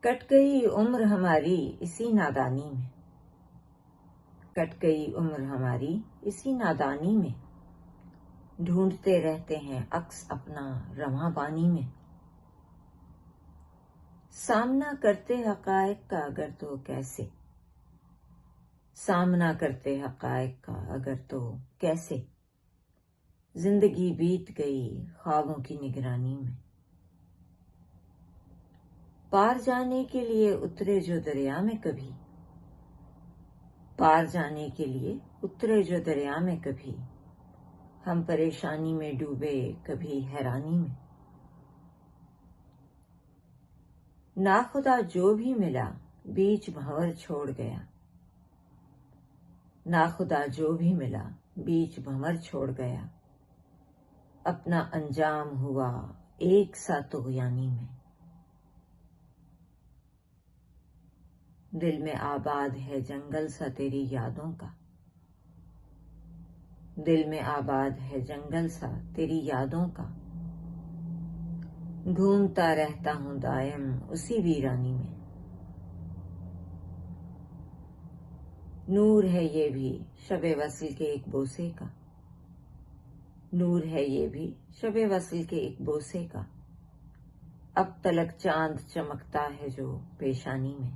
کٹ گئی عمر ہماری اسی نادانی میں، کٹ گئی عمر ہماری اسی نادانی میں، ڈھونڈتے رہتے ہیں عکس اپنا رواں پانی میں، سامنا کرتے حقائق کا اگر تو کیسے، سامنا کرتے حقائق کا اگر تو کیسے، زندگی بیت گئی خوابوں کی نگرانی میں، پار جانے کے لیے اترے جو دریا میں کبھی، پار جانے کے لیے اترے جو دریا میں کبھی، ہم پریشانی میں ڈوبے کبھی حیرانی میں، ناخدا جو بھی ملا بیچ بھنور چھوڑ گیا، ناخدا جو بھی ملا بیچ بھنور چھوڑ گیا، اپنا انجام ہوا ایک سا طغیانی میں، دل میں آباد ہے جنگل سا تیری یادوں کا، دل میں آباد ہے جنگل سا تیری یادوں کا، گھومتا رہتا ہوں دائم اسی ویرانی میں، نور ہے یہ بھی شب وصل کے ایک بوسے کا، نور ہے یہ بھی شب وصل کے ایک بوسے کا، اب تلک چاند چمکتا ہے جو پیشانی میں،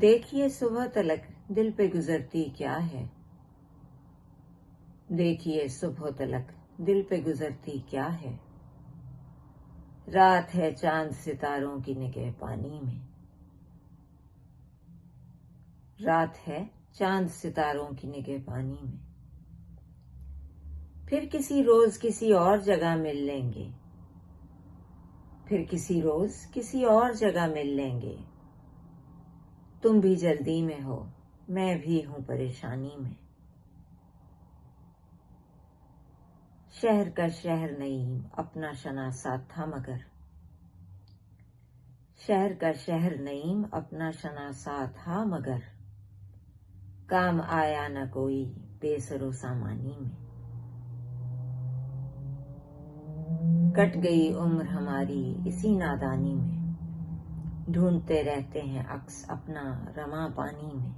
دیکھیے صبح تلک دل پہ گزرتی کیا ہے، دیکھیے صبح تلک دل پہ گزرتی کیا ہے، رات ہے چاند ستاروں کی نگہ پانی میں، رات ہے چاند ستاروں کی نگہ پانی میں، پھر کسی روز کسی اور جگہ مل لیں گے، پھر کسی روز کسی اور جگہ مل لیں گے، تم بھی جلدی میں ہو میں بھی ہوں پریشانی میں، شہر کا شہر نعیم اپنا شناسا تھا مگر، شہر کا شہر نعیم اپنا شناسا تھا مگر، کام آیا نہ کوئی بے سر و سامانی میں، کٹ گئی عمر ہماری اسی نادانی میں، ڈھونڈتے رہتے ہیں عکس اپنا رواں پانی میں،